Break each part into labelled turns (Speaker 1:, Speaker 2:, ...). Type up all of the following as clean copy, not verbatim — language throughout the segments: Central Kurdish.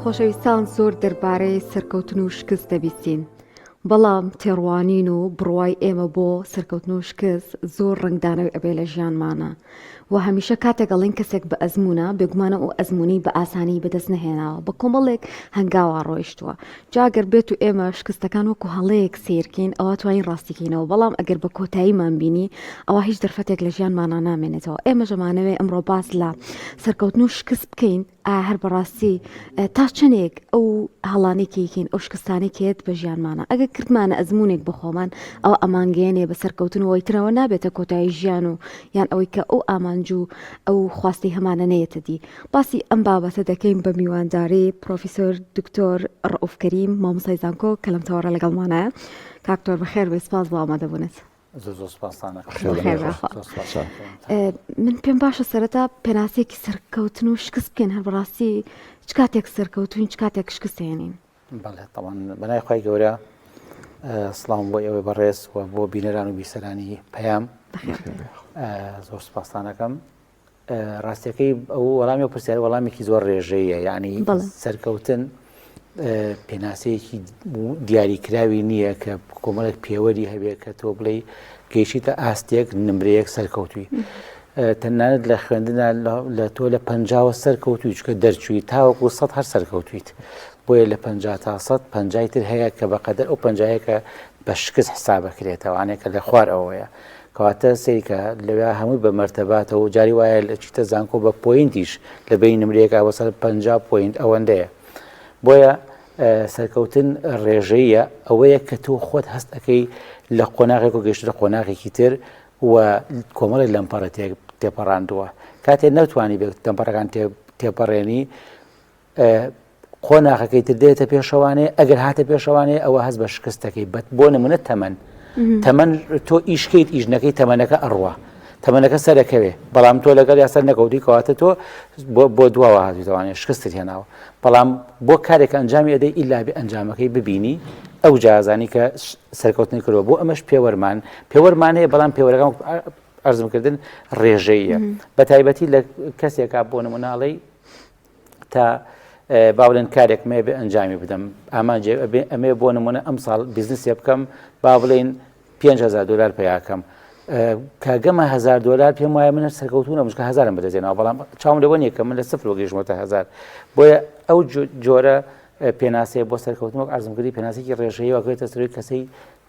Speaker 1: خۆشەویستان زۆر دەربارەی سەرکەوتن و شکست دەبیستین. بەڵام تێڕوانین و بڕوای ئێمە بۆ سەرکەوتن و شکست زۆر ڕنگدانەوەی ئەبێ لە ژیانمانە و هەمیشە کاتێک گەڵین کەسێک بە ئەزمونە بێگومانە و ئەزمموی بە ئاسانی بەدەست نهێناوە بە کۆمەڵێک هەنگاوە ڕۆیشتووە جاگەر بێت و ئێمە شکستەکان وەکو هەڵەیەک سیرکەین ئەوە توانین ڕاستیکەینەوە بەڵام ئەگەر بە کۆتاییمان بینی ئەوە هیچ دەرفەتێک لە ژیانمانە نامێنێتەوە. ئێمە ژەمانەوێ ئەمڕۆ باس لە سەرکەوتن و شکست بکەین هەر بەڕاستی تا چنێک ئەو هەڵانێکیکەین ئەو شکستانێکێت بە ژیانمانە ئەگە کردمانە ئەزمونێک بخۆمان ئەو ئەمانگەێنێ بە سەرکەوتنەوەی ترەوە نابێتە کۆتایی ژیان و یان ئەوەی کە ئەو ئامانجوو ئەو خواستی هەمانە نەیەتە دی. باسی ئەم بابەتە دەکەین بە میوانداری پرۆفیسۆر دکتۆر ڕەئوف کەریم مامۆستای زانکۆ کە لەم تەوەڕە لەگەڵمانایە. کاکتۆر بەخێر بێ سپاس بۆ ئامادەبوونت. من پێم باشە سەرەتا پێناسێکی سەرکەوتن و شکست بکەین هەر بەڕاستی چ کاتێک سەرکەوتوین چ کاتێک شکستێنین.
Speaker 2: بەڵێ طبعاً بەنای خۆی گەورە سڵام بۆ ئێوەی بەڕێز و بۆ بینەران و بیسەرانی پەیام زۆر سپاسانەکەم. ڕاستیەکەی ئەو وەڵامی و پرسیاری وەڵامێکی زۆر ڕێژەیە یعنی سەرکەوتن پێناسەیەکی دیاریکراوی نییە کە کۆمەڵێک پێوەری هەبێت کە تۆ بڵێ گەیشتە ئاستێک نمرەیەک سەرکەوتووی تەنانەت لە خوێندنە لە تۆ لە 50 سەرکەوتوی چکە دەرچووی تاوەکو 100 هەر سەرکەوتویت بۆیە لە 50 تا 100 50 تر هەیە کە بەقەدەر ئەو 50کە بە شکست حسابەکرێتەوە ئەوانەیە کە لە خوار ئەوەیە کەواتە سەیکە لەوێ هەمووی بە مەرتەباتەوە جاری وایە لە چیتە زانکۆ بە پۆینتیش لە بین نمرەیەک ئەوەسەر 50 پۆینت ئەوەندەیە. بۆیە سەرکەوتن ڕێژەیە ئەوەیە کە تۆ خۆت هەست ئەەکەی لە قۆناغێک و گەشتە قۆناغێکی تر و کۆمەڵی لەمپەڕە تێپەڕاندووە کاتێ نەتوانی بێت لەمپەڕەکان تێپەڕێنی قۆناغەکەی تر دێتە پێشەوانێ ئەگەر هاتە پێشەوانێ ئەوە هەست بە شکستەکەی بۆ نمونە تەمەن تۆ ئیشکەیت ئیژنەکەی تەمەنەکە ئەڕوە تەمەنەکە سەرەکەوێ بەڵام تۆ لەگەڵ یا سەر نەکەوتی کەواتە تۆ بۆ دواوە هاتوویتەوانێ شکستت هێناوە بەڵام بۆ کارێک ئەنجامی ئەدەی ئیلا بێ ئەنجامەکەی ببینی ئەو جازانی کە سەرکەوتنی کردووە بۆ ئەمەش پێوەرمان هەیە بەڵام پێوەرەکان ئەرزمکردن ڕێژەیە بە تایبەتی لە کەسێکا بۆ نموناڵەی تا با بڵێن کارێک مێ بێ ئەنجامی بدەم ئامانجێ ئەمێ بۆ نمونە ئەم ساڵ بیزنسێ بکەم با بڵێن 5,000 دلار پیاکەم کاگەمە 1,000 دلار پێم وایە منە سەرکەوتونە مشکە 1000 بەدەزێنەوە بەڵام چاوم لەوە نییە کە من لە سفر وەگەیشتمەوە 1000 بۆیە ئەو جۆرە پێناسەیە بۆ سەرکەوتنەوە ئەرزمکردی پێناسێکی ڕێژەیە وەکەوێتە سەروی کەسەی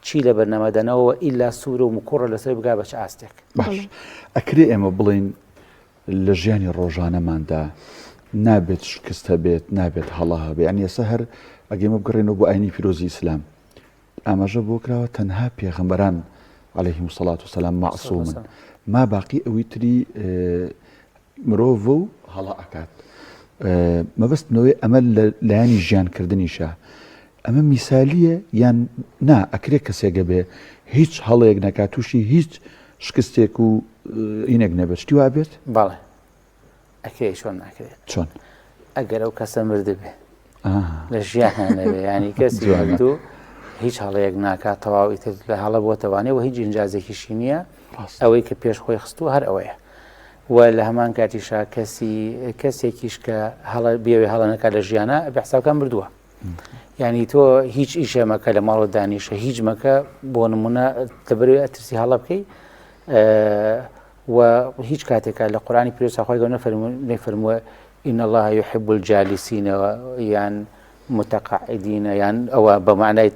Speaker 2: چی لە بەرنەمەدەنەوە ئیلا سوورە و مکوڕە لەسەر بگا بە چ ئاستێک.
Speaker 3: باش ئەکرێ ئێمە بڵین لە ژیانی ڕۆژانەماندا نابێت شکستە بێت نابێت هەڵا هەبێ ئەنی ئێستا هەر ئەگەمە بگەڕێنەوە بۆ ئاینی پیرۆزی ئیسلام ئاماژە بۆ کراوە تەنها پێغەمبەران عەلەیهیمو سەڵات وسەلام مەعسوومن ما باقی ئەوی تری مرۆڤ و هەڵا ئەکات مەبەستنەوەی ئەمە لایانی ژیانکردنیشە ئەمە میسالیە یان نا ئەکرێ کەسێکە بێ هیچ هەڵەیەک نەکات تووشی هیچ شکستێک و ئینێک نەبێت شتی وا بێت؟
Speaker 2: بەڵێ ئەکرێ چۆن ناکرێت چۆن ئەگەر ئەو کەسە مردبێ لە ژیانەوێ ینی کەسی هەردوو هیچ هەڵەیەک ناکات تەواوی تر لە هەڵە بۆتەوانێ و هیچ ئینجازێکیشی نییە ئەوەی کە پێش خۆی خستووە هەر ئەوەیە و لە هەمان کاتیشا کەسێکیش کە بێوێ هەڵە نەکات لە ژیانە بە حسابەکان بردووە ینی تۆ هیچ ئیشێمەکە لە ماڵ دانیشە هیچ مەکە بۆ نمونە لەبەرەوەی ئەترسی هەڵە بکەی و هیچ کاتێکە لە قورآنی پیرۆزە خۆی گەورە نەفەرمووە إن الله يحب الجالسين یان متقاعدين یان ئەوە بە معنای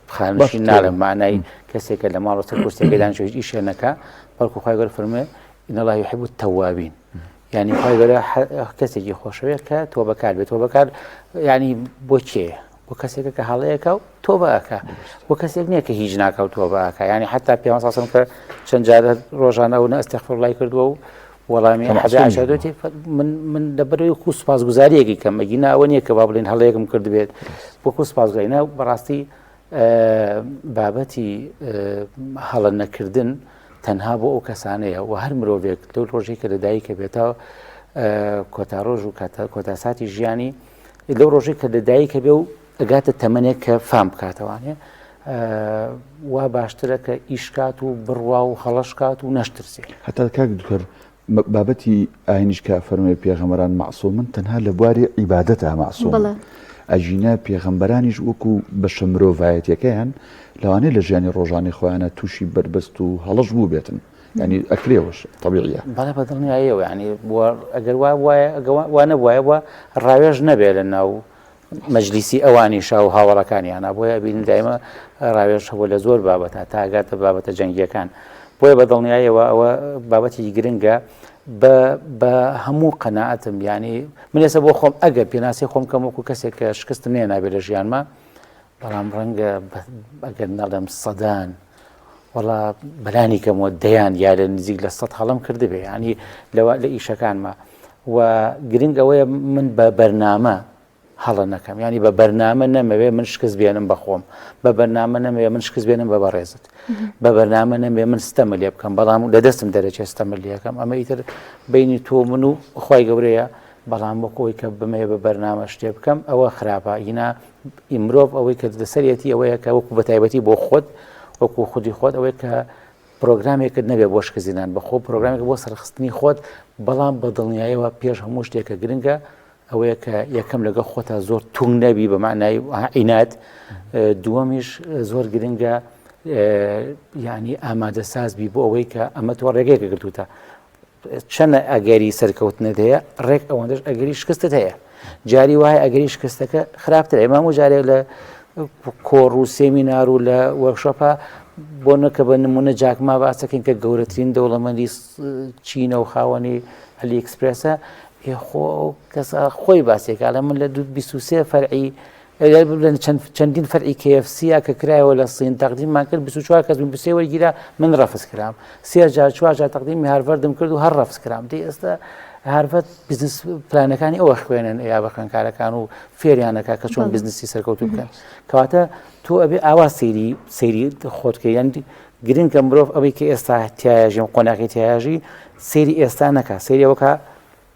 Speaker 2: خانشین ناڵێ معنای کەسێکە لە ماڵ سەر کورسێکە دانیشە هیچ ئیشێ نەکا بەڵکو خۆی گەورە فەرمووە إن الله يحب التوابين یعنی خۆی گەورە کەسێکی خۆشەوێت کە تۆ بەکار بێت تۆ بەکار ینی بۆ کێ بۆ کەسێکە کە هەڵەیەکە و تۆ بەکە بۆ کەسێک نییە کە هیچ ناکە و تۆ بەکە ینی حتا پێ ساسم کە چەند جارە ڕۆژانە و ئەستەغفیرڵڵای کردووە و وەڵامی حەدیعەشەدۆتی من لەبەرەوەی خو سوپاسگوزاریەکی کەم مەگینا ئەوە نییە کە با بڵێن هەڵەیەکم کرد بێت بۆ خو سوپاسگوزاریە بەڕاستی بابەتی هەڵە نەکردن تەنها بۆ ئەو کەسانەیە و هەر مرۆڤێک لەو ڕۆژێک کە لەدایکە بێتەوە کۆتاڕۆژ و کۆتاساتی ژیانی لەو ڕۆژێک کە لەدایکە بێ و ئەگاتە تەمەنێک کە فام بکاتەوانێ وا باشترە کە ئیشکات و بڕوا و هەڵەشکات و نەشترسێ
Speaker 3: هەتا کاک دکتۆر بابەتی ئاینیش کە فەرمووی پێغەمبەران مەعسوومن تەنها لە بواری عیبادەتە مەعسووم ئەژینە پێغەمبەرانیش وەکو بەشە مرۆڤایەتیەکەیان لەوانەیە لە ژیانی ڕۆژانی خۆیانە تووشی بربەست و هەڵەش بوو بێتن ینی ئەکرێوەش طبیعیە
Speaker 2: بەڵێ بەدڵنیایەوە ینی ئەگەر وانە وایە وە ڕاوێژ نەبێت لە ناو مەجلیسی ئەوانی شاو هاوڵەکانیانە بۆیە بین دایمە ڕاوێژ هەبوو لە زۆر بابەتە تا ئەگاتە بابەتە جەنگیەکان بۆیە بەدڵنیایەوە ئەوە بابەتی گرنگە بە هەموو قەناعەتم ینی من ێستا بۆ خۆم ئەگەر پێناسی خۆم کەم وەکو کەسێک کە شکستم نێ نابێت لە ژیانمە بەڵام ڕەنگە ئەگەر نەڵێم سەدان وەڵا بەلانی کەمەوە دەیان یا لە نزیک لە 100 هەڵم کردبێ ینی لەوە لە ئیشەکانمە و گرنگ ئەوەیە من بە بەرنامە هەڵە نەکەم ینی بە بەرنامە نەمەوێ من شکست بێنم بە خۆم بە بەرنامە نەمەوێ من شکست بێنم بە بەڕێزت بە بەرنامە نەمێ من ستەمە لێ بکەم بەڵام لە دەستم دەرەچێت ستەمە لێەکەم ئەمە ئیتر بینی تۆ من و خی گەورەیە بەڵام بۆ خۆی کە بمەیە بە بەرنامە شتێ بکەم ئەوە خراپە ینا مرۆڤ ئەوەی کە دەسەرەتی ئەوەیە کە وەکو بە تایبەتی بۆ خۆت وەکو خودی خۆت ئەوەی کە پرۆگرامێکت نەبێ بۆ شکزینان بەخۆ پرۆگرامێک بۆ سەرخستنی خۆت بەڵام بە دڵنیایەوە پێش هەموو شتێکە گرنگە ئەوەیە کە یەکەم لەگە خۆتا زۆر تونگ نەبی بە معنای عینات دووەمیش زۆر گرنگە ینی ئامادە سازبی بۆ ئەوەی کە ئەمە تۆ ڕێگەیەکە گرتوتە چەنە ئەگەری سەرکەوتنت هەیە ڕێک ئەوەندەش ئەگەری شکستت هەیە جاری وایە ئەگەری شکستەکە خراپتر ئێمە و جارێک لە کۆڕ و سێمینار و لە وەرکشۆپە بۆ نەکە بە نمونە جاکما باسەکەین کە گەورەترین دەوڵەمەندی چینە و خاوەنی ئەلی ئەکسپرێسە کەسە خۆی باسێکە لە من لە 23 فەرعی چەندین فەرعی KFC کە کرایەوە لە سین تەقدیممان کرد 24 کەس بسێ وەرگیرا من ڕەفز کرام 3 جار تەقدیمی هارڤەردم کرد و هەر ڕەفز کرام دێ ئێستا هارڤەرد بیزنس پلانەکانی ئەوە خوێنن یا بە خوێندکارەکان و فێریانەکە کە چۆن بیزنسی سەرکەوتوو بکەن کەواتە تۆ ئەبێ ئاوا سەیری خۆتکە یان گرنگکە مرۆڤ ئەوەی کە ئێستا تایاژی و قۆناغی تایاژی سەیری ئێستا نەکە سەیری ئەوەکە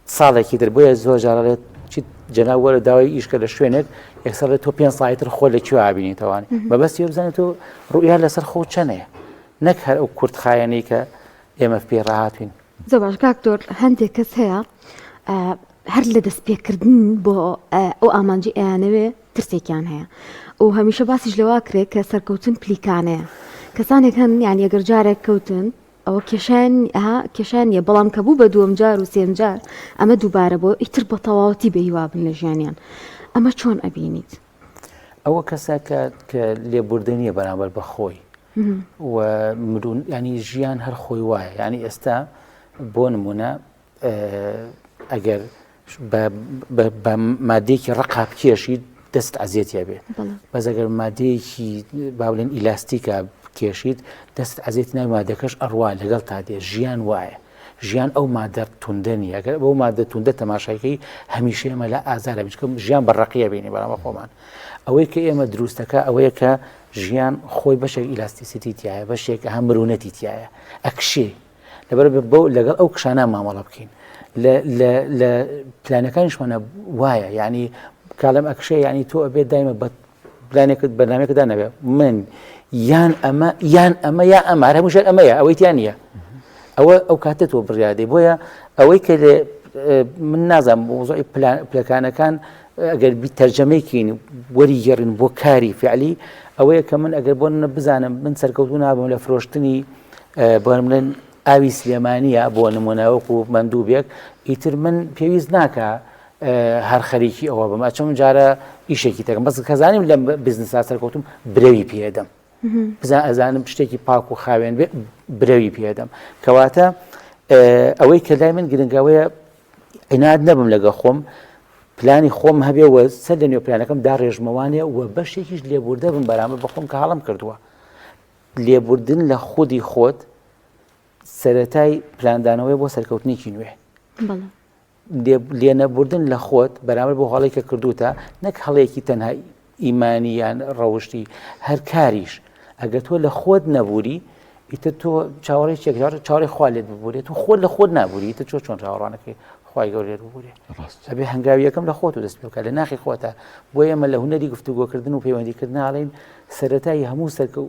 Speaker 2: ساڵێکی در بۆیە زۆر جارڵێت چیت جەناو وەرە داوای ئیشکە لە شوێنێک یەکسەر تۆ 5 ساڵیتر خۆ لە کوێ ئابینیتەوانی بەبەستی بزانێت تۆ ڕوئیا لەسەر خۆ چەنەیە نەک هەر ئەو کورتخایەنەی کە ئێمە پێ ڕاهاتوین
Speaker 1: زۆر باش کاکتۆر هەندێک کەس هەیە هەر لە دەستپێکردن بۆ ئەو ئامانجی ئەیانەوێ ترسێکیان هەیە و هەمیشە باسیش لەوا کرێت کە سەرکەوتن پلیکانەیە کەسانێک هەن یان یەگەر جارێک کەوتن ئەوە کێشانیە بەڵام کە بوو بە دووەم جار و سێم جار ئەمە دووبارە بۆ ئیتر بە تەواوەتی بەهیوابن لە ژیانیان ئەمە چۆن ئەبینیت
Speaker 2: ئەوە کەسە کە لێبوردنیە بەرامبەر بە خۆی و مرون ینی ژیان هەر خۆی وایە ینی ئێستا بۆ نمونە ئەگەر بە مادەیەکی ڕقاب کێشی دەست ئازیەتیا بێت بەس ئەگەر مادەیەکی باولێن ئیلاستیکە کێشید دەست ئازێت ناوی مادەکەش ئەڕوا لەگەڵ تا دێ ژیان وایە ژیان ئەو مادە توندە نیە ئەگەر بەو مادە توندە تەماشایەکەی هەمیشە ئێمە لە ئازارە بچکەم ژیان بەڕقیە بینی بەڵام خۆمان ئەوەی کە ئێمە دروستەکە ئەوەیە کە ژیان خۆی بەشێک ئیلاستیسیتی تایە بەشێک هەم مرونەتی تایە ئەکشێ لەبەر بەو لەگەڵ ئەو کشانە مامەڵە بکەین لە پلانەکانیشمانە وایە یعنی کاڵم ئەکشێ ینی تۆ ئەبێت دایمە بە پلانێکت بەنامێکدا نەبێ من یان ئەمە یا ئەمە هەمووشار ئەمەیە ئەوەی تیان نییە ئەوە ئەو کاتە تۆ بڕیادێ بۆیە ئەوەی کە من نازانم مۆزۆی پلەکانەکان ئەگەر تەرجەمەیکەین وەری گێڕین بۆ کاری فعلی ئەوەیە کە من ئەگەر بۆ بزانم من سەرکەوتوو نابم لە فرۆشتنی بڵێن ئاوی سلێمانیە بۆ نمونەوەکو مەندووبێک ئیتر من پێویست ناکە هەر خەریکی ئەوە بم ئەچەم جارە ئیشێکی تەکەم بەس کەزانیم لەم بزنسا سەرکەوتم برەوی پێدەم بزان ئەزانم شتێکی پاک و خاوێن بێ برەوی پێدەم کەواتە ئەوەی کە لای من گرنگاوەیە عیناد نەبم لەگە خۆم پلانی خۆم هەبێەوە سەر لە نوێ پلانەکەم دا ڕێژمەوانێ و بەشێکیش لێبوردە بم بەرامبەر بە خۆم کە هەڵم کردووە لێبوردن لە خودی خۆت سەرەتای پلاندانەوەی بۆ سەرکەوتنێکی نوێ لێنەبوردن لە خۆت بەرامبەر بۆ هەڵێک کە کردوتە نەک هەڵەیەکی تەنها ئیمانی یان ڕەوشتی هەر کاریش ئەگەر تۆ لە خۆت نەبووری ئیتر تۆ چاوەڕێی چاوەڕێی خوا لێت ببوورێت تو خۆت لە خۆت نابووری ئیتر چۆن چاوەڕوانەکەی خوای گەورە لێت ببوورێ ئەبێ هەنگاوی یەکەم لە خۆت و دەست پێ بکە لە ناخی خۆتە بۆ ئێمە لە هونەری گفتوگۆکردن و پەیوەندیکردن ئاڵێن سەرەتای هەموو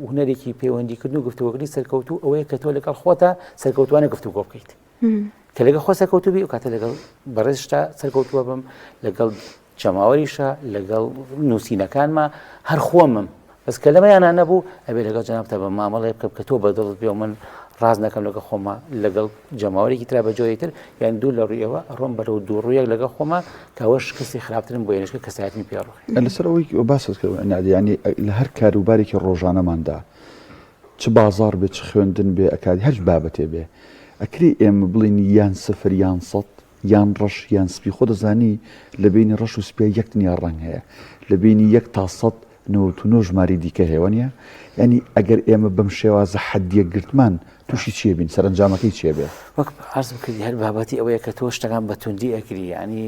Speaker 2: هونەرێکی پەیوەندیکردن و گفتوگۆکردنی سەرکەوتوو ئەوەیە کە تۆ لەگەڵ خۆتە سەرکەوتوانە گفتوگۆ بکەیت کە لەگەڵ خۆ سەرکەوتوو بی و کاتە لەگەڵ بەڕێز شتا سەرکەوتووە بم لەگەڵ جەماوەریشە لەگەڵ نووسینەکانمە هەر خۆمم بەس کە لەمەیانە نەبوو ئەبێ لەگەڵ جەنابتە بە مامەڵێ بکەم کە تۆ بەدڵت بێ و من ڕاز نەکەم لەگە خۆمە لەگەڵ جەماوەرێکی ترا بەجۆی تر یان دوو لە ڕوویەوە ڕۆم بەرەو دوو ڕوویەک لەگە خۆمە کەەوە شکستی خراپترن بۆ هێنشکە کەسایەتنی پێڕۆخی
Speaker 3: لەسەرەوەی باست ینی لە هەر کاروبارێکی ڕۆژانەماندا چ بازار بێ چ خوێندن بێ ئەکادی هەر بابەتێ بێ ئەکری ئێمە بڵین یان سفر یان سەد یان ڕەش یان سپی خۆ دەزانی لە بینی ڕەش و سپیا یەک دنیا ڕەنگ هەیە لە بینی 1 تا 100 ژماری دیکە هەیە نیە ینی ئەگەر ئێمە بەم شێوازە حەدیە گرتمان تووشی چیە بین سەرنجامەکەی چیە بێ
Speaker 2: وەک عرض بکردی هەر بابەتی ئەوەیە کە تۆ شتەکان بە توندی ئەکری ینی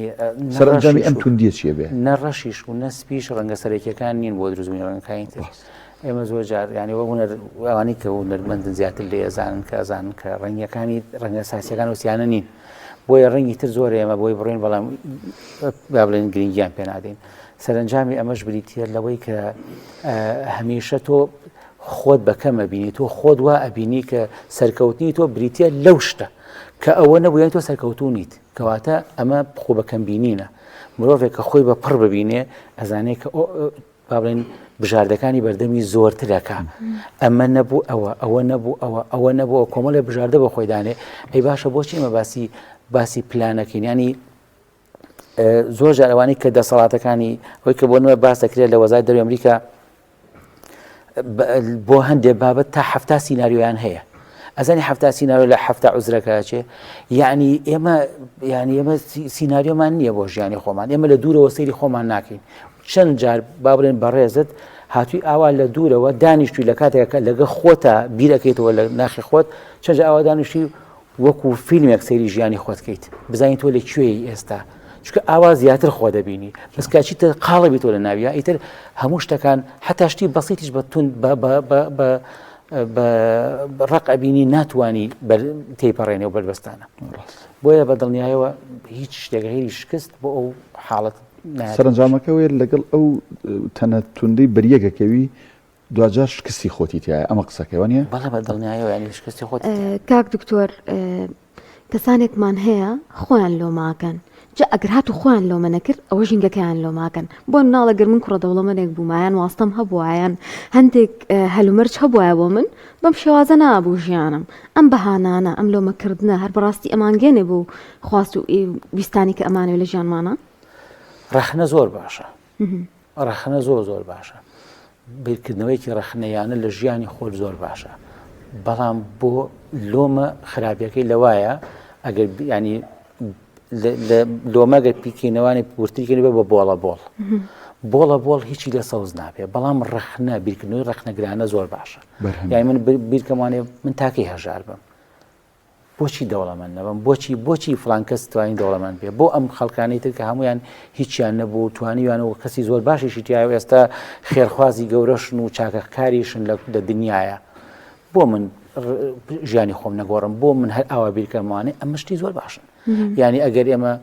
Speaker 3: سەرنجامی ئەم توندیە چیە بێ
Speaker 2: نە ڕەشیش و نە سپیش ڕەنگە سەرەکیەکان نین بۆ دروستبوونی ڕەنگەکانی تر ئێمە زۆر جار ینی ئەوانی کە هونەرمەندن زیاتر لێ ئەزانن کە ئەزانن کە ڕەنگیەکانی ڕەنگە ساسیەکان وسییانە نین بۆیە ڕەنگی تر زۆر ئێمە بۆی بڕێن بەڵام با بڵێن گرنگیان پێ نادەین سەرنجامی ئەمەش بریتە لەوەی کە هەمیشە تۆ خۆت بەکەمە بینی تۆ خۆت وا ئەبینی کە سەرکەوتنی تۆ بریتە لەو شتە کە ئەوە نەبوویان تۆ سەرکەوتوو نیت کەواتە ئەمە خۆ بەکەم بینینە مرۆڤێک کە خۆی بە پڕ ببینێ ئەزانێ کە با بڵێن بژاردەکانی بەردەمی زۆرترەکە ئەمە نەبوو ئەوە نەبوو ئەوە نەبووە کۆمەڵێ بژاردە بە خۆی دانێ ئەی باشە بۆچی ئمە باسی پلانەکەین ینی زۆر جار ئەوانەی کە دەسەڵاتەکانی ئەوەی کە بۆ نوێ باس دەکرێت لە وەزارەتی دەروی ئەمریکا بۆ هەندێک بابەت تا 7 سیناریۆیان هەیە ئەزانی 7 سیناریۆ لە 7 عوزرەکە چێ یعنی ئێمە سیناریۆمان نییە بۆ ژیانی خۆمان ئێمە لە دوورەوە سەیری خۆمان ناکەین چەند جار با بڵێن بەڕێزت هاتووی ئاوا لە دوورەوە دانیشتوی لە کاتێکەکە لەگە خۆتە بیرەکەیتەوە لە ناخی خۆت چەند ئاوا دانیشتی وەکو فیلمێک سەیری ژیانی خۆتکەیت بزانین تۆ لە کوێی ئێستا چکە ئاوا زیاتر خۆ دەبینی بەس کاچیتە قاڵەبی تۆ لە ناویە ئیتر هەموو شتەکان حتا شتی بەسیتیش بە تون بە ڕق ئەبینی ناتوانی تێیپەڕێنێ و بەربەستانە بۆیە بە دڵنیایەوە هیچ شتێک هەیری شکست بۆ ئەو حاڵەت
Speaker 3: سەرنجامەکەوێ لەگەڵ ئەو تەنە توندەی بەریەکەکەوی دوجار شکستی خۆتی تایە ئەمە قسەکەوە نیە
Speaker 2: بەڵێ بە دڵنیایەوە ینی شکستی خۆت
Speaker 1: کاک دکتۆر کەسانێکمان هەیە خۆیان لۆماکەن جا ئەگەر هاتو خۆیان لۆمە نەکرد ئەوە ژینگەکەیان لۆماکەن بۆ ناڵەگەر من کوڕە دەوڵەمەندێک بوومایان واستەم هەبووایان هەندێک هەلومەرج هەبووایە بۆ من بەم شێوازە نابوو ژیانم ئەم بەهانانە ئەم لۆمەکردنە هەر بەڕاستی ئەمانگەێنێ بوو خواست و ویستانی کە ئەمانێ لە ژیانمانە
Speaker 2: ڕەخنە زۆر باشە ڕەخنە زۆر باشە بیرکردنەوەیکی ڕەخنەیانە لە ژیانی خۆت زۆر باشە بەڵام بۆ لۆمە خراپیەکەی لەوایە ئەگەر ینی لۆمەگەر پیکەینەوانی ورتریکەنی بە بۆڵە هیچی لە سەوز نابێ بەڵام ڕەخنە بیرکردنەوەی ڕەخنەگرانە زۆر باشە یانی من بیرکەمانێ من تاکەی هەژار بم بۆچی دەوڵەمەند نەبم بۆچی فڵان کەس توانین دەوڵەمەند بێ بۆ ئەم خەڵکانەی تر کە هەمویان هیچیان نەبوو توانیوانەوە کەسی زۆر باشیشی تیاوە ئێستا خێرخوازی گەورەشن و چاکەکاریشن لە دنیاە بۆ من ژیانی خۆم نەگۆڕم بۆ من هەر ئاوا بیرکەمانێ ئەم شتی زۆر باشن یعنی ئەگەر ئێمە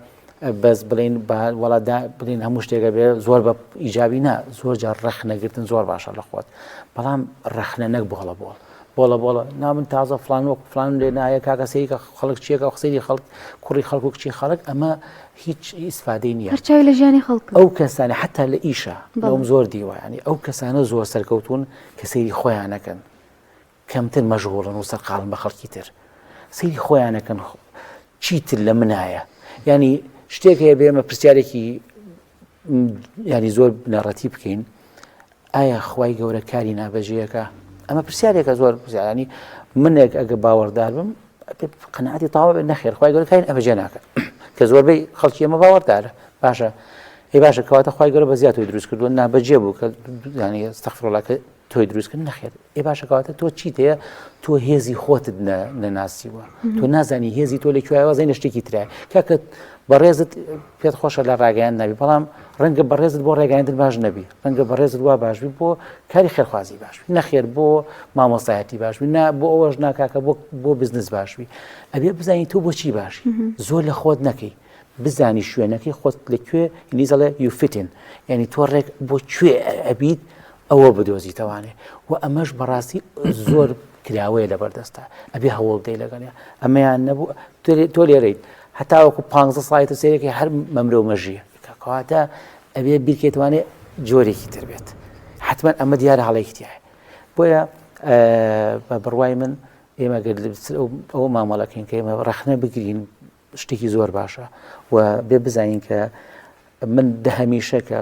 Speaker 2: بەس بڵین وڵادا بڵین هەموو شتێکە بێ زۆر بە ئیجابی نا زۆر جار ڕەخنەگرتن زۆر باشە لە خۆت بەڵام ڕەخنە نەک بۆڵە نامن تازە فلان وەک فلان لێ نایە کاکە سەیری کە خەڵک چیەکە قسەی خەڵک کوڕی خەڵک و کچی خەڵک ئەمە هیچ ئیسفادەی نییە
Speaker 1: هەرچاوی لە ژیانی خەڵک
Speaker 2: ئەو کەسانە حتا لە ئیشە بەم زۆر دیوە ینی ئەو کەسانە زۆر سەرکەوتون کە سەیری خۆیانەکەن کەمتر مەشغوڵن و سەرقاڵن بە خەڵکی تر سەیری خۆیانەکەن چیتر لە منایە ینی شتێک هەیە بێمە پرسیارێکی ینی زۆر بنەڕەتی بکەین ئایا خوای گەورە کاری نابەجێیەکە ئەمە پرسیارێکە زۆر پرسیارانی منێک ئەگە باوەڕدار بم قەناعەتی تەواو بێ نەخێر خوای گەورە کاری ئەبەجێ ناکەن کە زۆربەی خەڵکی ئەمە باوەڕدارە باشە کەواتە خوای گەورە بە زیاد تۆی دروست کردووە نابەجێ بوو کە ینی ئەستەغفیرڵڵا کە تۆی دروستکردن نەخێر باشە کەواتە تۆ چیت هەیە تۆ هێزی خۆتت نەناسیوە تۆ نازانی هێزی تۆ لەکوێیەوە زەینە شتێکی ترایە کاکە بەڕێزت پێت خۆشە لە ڕاگەیان نەبی بەڵام ڕەنگە بەڕێزت بۆ ڕێگەیاندن باش نەبی ڕەنگە بەڕێزت وا باشبی بۆ کاری خێرخوازی باشبی نەخێر بۆ مامۆستایەتی باشبی بۆ ئەوەش ناکاکە بۆ بزنس باشبی ئەبێ بزانی تۆ بۆچی باشی زۆر لە خۆت نەکەی بزانی شوێنەکەی خۆت لەکوێ ئینگلیزەڵێ یو فیتین یعنی تۆ ڕێک بۆ کوێ ئەبیت ئەوە بدۆزیتەوانێ و ئەمەش بەڕاستی زۆر کراوەیە لەبەردەستە ئەبێ هەوڵ بدەی لەگەڵیان ئەمەیان نەبوو تۆ لێرەیت هەتاوەکو 15 ساڵێتە سێرێکی هەر مەمرە و مەژیە کەواتە ئەبێ بیرکەیتوانێ جۆرێکی تر بێت حتمما ئەمە دیارە هەڵەیەکتیایە بۆیە بە بڕوای من ئێمە ئەوە مامەڵەکەین کە ئێمە ڕەخنە بگرین شتێکی زۆر باشە و بێ بزانین کە من هەمیشە کە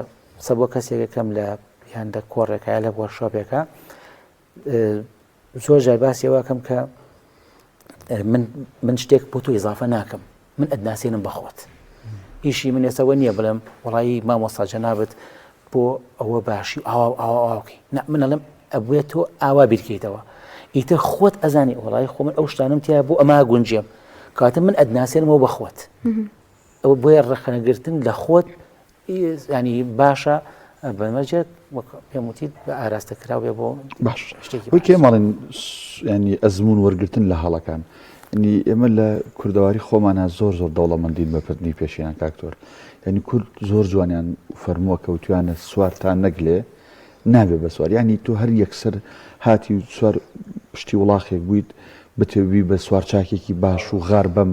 Speaker 2: سەبۆ کەسێکەکەم لە یاندا کۆڕێکە لە وەرشۆپێکە زۆر جار باسیەوەکەم کە من شتێک بۆ تۆ ئیزافە ناکەم من ئەدناسێنم بەخۆت ئیشی من ێسەوە نییە بڵێم وڵایی مامۆستا جەنابەت بۆ ئەوە باشی ئاواکەی من ئەڵێم ئەبێ تۆ ئاوا بیرکەیتەوە ئیتر خۆت ئەزانی وڵی خۆ من ئەو شتانم تیا بۆ ئەما گونجێم کاتە من ئەدناسێنمەوە بەخۆت ئەوە بۆیە ڕەخەنەگرتن لە خۆت ینی باشە بەمەجێت پێم وتی بە ئاراستە کراوێ بۆ
Speaker 3: باش وەی کێماڵین ینی ئەزمون وەرگتن لە هەڵەکان ینی ئێمە لە کوردەواری خۆمانە زۆر دەوڵەمەندین بەپردنی پێشیان کاکتۆر ینی کورد زۆر جوانیان فەرمووە کەوتویانە سوارتان نەگلێ نابێ بە سوار ینی تۆ هەر یەکسەر هاتی سوار پشتی وڵاخێک بوویت بتێوی بە سوارچاکێکی باش و غار بەم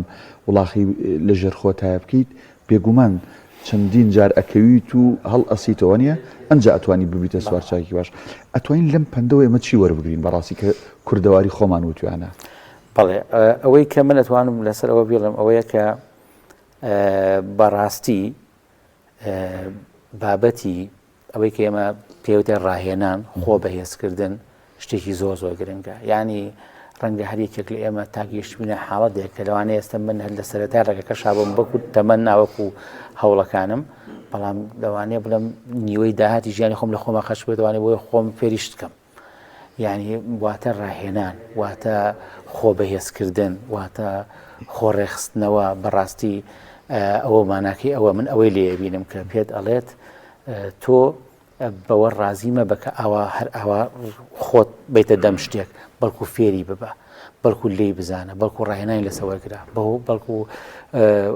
Speaker 3: وڵاخی لەژێر خۆتایە بکەیت بێگومان چەندین جار ئەکەویت و هەڵ ئەسیتەوە نیە ئەنج ئەتوانی ببیتە سوارچاکی باش ئەتوانین لەم پەندەوە ئێمە چی وەربگرین بەڕاستی کە کوردەواری خۆمان وتوانە
Speaker 2: بەڵێ ئەوەی کە من ئەتوانم لەسەر ئەوە بێڵم ئەوەیە کە بەڕاستی بابەتی ئەوەی کە ئێمە پێوتە ڕاهێنان خۆ بەهێزکردن شتێکی زۆر زۆر گرنگە ینی ڕەنگە هەریەکێک لە ئێمە تاگەیشتبینە حاڵەتێک کە لەوانەیە ئێستا من هەر لە سەرەتا ڕێگەکە شابم بەکو تەمەن ناوەکو هەوڵەکانم بەڵام لەوانەیە بڵم نیوەی داهاتی ژیانی خۆم لە خۆمە خەش بێتوانێت بۆی خۆم فێریشت بکەم یعنی واتە ڕاهێنان واتە خۆ بەهێزکردن واتە خۆڕێخستنەوە بەڕاستی ئەوە ماناکەی ئەوە من ئەوەی لێ بینم کە پێت ئەڵێت تۆ بەوە ڕازیمە بە کە ئاوا هەر ئاوا خۆت بیتە دەم شتێک بەڵکو فێری ببە بەڵکو لێی بزانە بەڵکو ڕاهێنانی لەسەر وەرگرا بەڵکو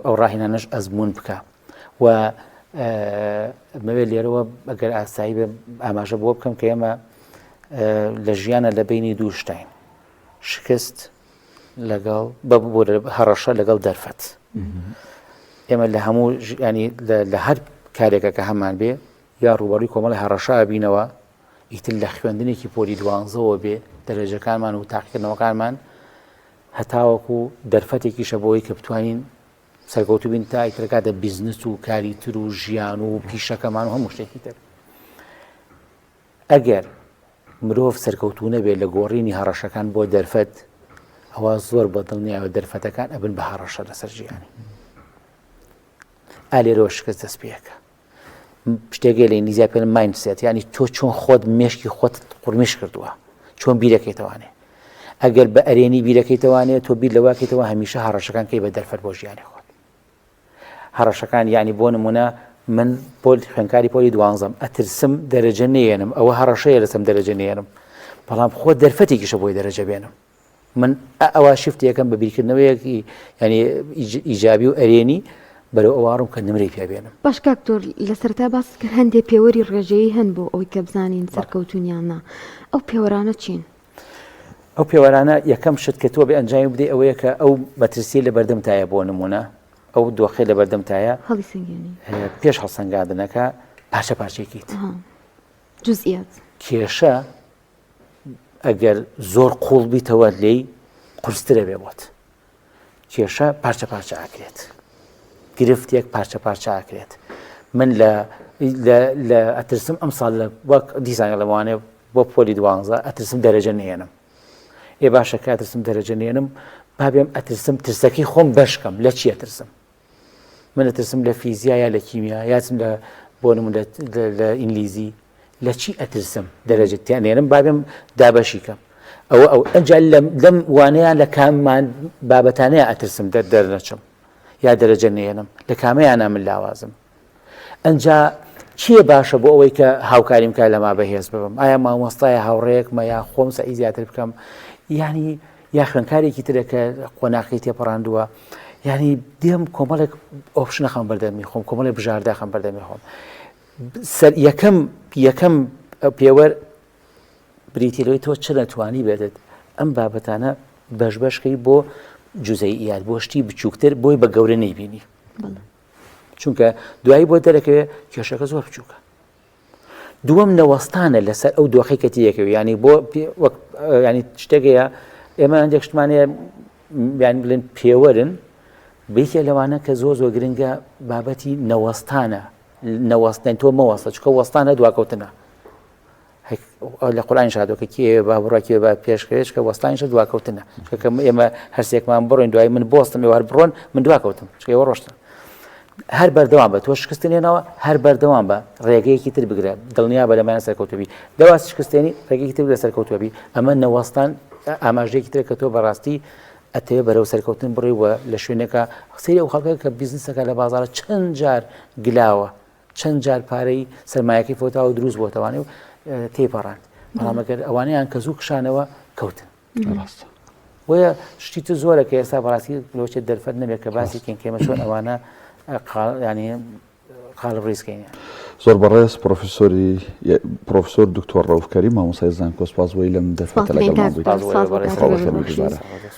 Speaker 2: ئەو ڕاهێنانەش ئەزمون بکە و مەوێت لێرەوە ئەگەر ئاسایی بێ ئاماژە بۆ بکەم کە ئێمە لە ژیانە لە بینی دوو شتین شکست لەگەڵ هەڕەشە لەگەڵ دەرفەت ئێمە لە هەموو ینی لە هەر کارێکە کە هەمان بێ یا ڕوبەڕووی کۆمەڵی هەڕەشە بینەوە ئیتر لە خوێندنێکی پۆلی دوانزەوە بێ دەرەجەکانمان و تاقیکردنەوەکانمان هەتاوەکو دەرفەتێکیشە بۆی کە بتوانین سەرکەوتو بین تا ئیترکاتە بیزنس و کاری تر و ژیان و پیشەکەمان و هەموو شتێکی تر ئەگەر مرۆڤ سەرکەوتو نەبێت لە گۆڕینی هەڕەشەکان بۆ دەرفەت ئەوە زۆر بەدڵنیایە دەرفەتەکان ئەبن بە هەڕەشە لەسەر ژیانی ئالێرەوە شکست دەست پێەکە شتێکێ لە ئینگلیزی پێڵێن مایندسێت ینی تۆ چۆن خۆت مێشکی خۆت قورمیش کردووە چۆن بیرەکەیتەوانێ ئەگەر بە ئەرێنی بیرەکەیتەوانێت تۆ بیر لەواکەیتەوە هەمیشە هەڕەشەکان کەی بە دەرفەت بۆ ژیانی خۆت هەڕەشەکان ینی بۆ نمونە من خوێندکاری پۆلی دوانزەم ئەترسم دەرەجە نێنم ئەوە هەڕەشەیە لەسەم دەرەجە نێنم بەڵام خۆ دەرفەتێکیشە بۆی دەرەجە بێنم من ئەوە شفتیەکەم بە بیرکردنەوەیەکی ینی ئیجابی و ئەرێنی بەرەو ئەوارم کە نمرەی پێبێنم
Speaker 1: باش کاکتۆر لە سەرتا باس کرد هەندێک پێوەری ڕێژەیی هەن بۆ ئەوی کە بزانین سەرکەوتونیاننا ئەو پێوەرانە چین؟
Speaker 2: ئەو پێوەرانە یەکەم شت کە تۆ بێ ئەنجامی بدەی ئەوەیە کە ئەو مەترسی لە بەردەم تایە بۆ نمونە ئەو دۆخی لە بەردەم تایە
Speaker 1: هەڵی سنگێنی
Speaker 2: پێش هەڵسەنگاندنەکە پارچە پارچێکیت
Speaker 1: جزئیات
Speaker 2: کێشە ئەگەر زۆر قوڵ بیتەوە لێی قورسترە بێ بۆت کێشە پارچە پارچە ئاکرێت گرفتێک پارچە پارچە ئاکرێت من لە ئەترسم ئەم ساڵ لە وەک دیزانە لەوانێ بۆ پۆلی دوانزە ئەترسم دەرەجە نێنم ئێ باشە کە ئەترسم دەرەجە نێنم بابێم ئەترسم ترسەکەی خۆم بەشکەم لە چی ئەترسم من ئەترسم لە فیزیا یا لە کیمیا یاچم لە بۆ نمونە لە ئینگلیزی لە چی ئەترسم دەرەجەتیان نێنم بابێم دابەشی کەم ئەوە ئەنجا لەم وانەیان لە کاممان بابەتانەیە ئەترسم دەرنەچم یا دەرەجە نێنم لە کامەیانە من لاوازم ئەنجا چیە باشە بۆ ئەوەی کە هاوکاریم کا لەما بەهێز ببم ئایا مامۆستایە هاوڕێیەکمە یا خۆم سەعی زیاتر بکەم ینی یا خوێندکارێکی ترە کە قۆناقی تێپەڕاندووە ینی دێم کۆمەڵێک ئۆپشنەخەم بەردەمی خۆم کۆمەڵێک بژاردەخەم بەردەمی خۆم یەکەم پێوەر بریتیلەوەی تۆ چ نەتوانی بێتت ئەم بابەتانە بەشبەشکەی بۆ جوزەییات بۆ شتی بچووکتر بۆی بە گەورە نەیبینی چونکە دوایی بۆ دەرەکەوێ کێشەکە زۆر بچووکە. دووەم نەوەستانە لەسەر ئەو دۆخی کە تیەکەوێ ینی بۆ ینی شتێکەیە ئێمە هەندێک شتمانەیە بیان بڵێن پێوەرن بێکێ لەوانە کە زۆر زۆر گرنگە بابەتی نەوەستانە نەوەستن تۆ مەوەستە چکە وەستانە دواکەوتنە لە قورئان شادۆکە کێ با بڕاکێ بە پێشکەوێت کە وەستانیشە دواکەوتنە چکە ئێمە هەرسێکمان بڕۆین دوای من بۆستم ێوار بڕۆن من دواکەوتم چکەوە ڕۆشتن هەر بەردەوام بە تۆ شکستێنەوە هەر بەردەوام بە ڕێگەیەکی تر بگرە دڵنیا بە لەمایان سەرکەوتوبی دەواز شکستێنی ڕێگەیەکی تر لە سەرکەوتوبی ئەمە نەوەستان ئاماژەیەکی ترە کە تۆ بەڕاستی ئەتەوێ بەرەو سەرکەوتن بڕیوە لە شوێنەکە سەیری ئەو خەڵکە کە بیزنسەکە لە بازارە چەند جار گلاوە چەند جار پارەی سەرمایەکەی فۆتاوە دروست بۆتەوانێ و تێپەڕان بەڵامەگەر ئەوانەیان کە زوو کشانەوە کەوتن وە شتی تو زۆرە کە ئێستا بەڕاستی لۆچێت دەرفەت نەبێت کە باسی کێمە چۆن ئەوانە ینی قاڵ ڕیسکەین
Speaker 3: زۆر بەڕێز پرۆفسۆر دکتۆر ڕەوفکەری مامۆستای زانکۆ سپاس بۆی لەم دەرفەتە لەگەڵمان بوویت.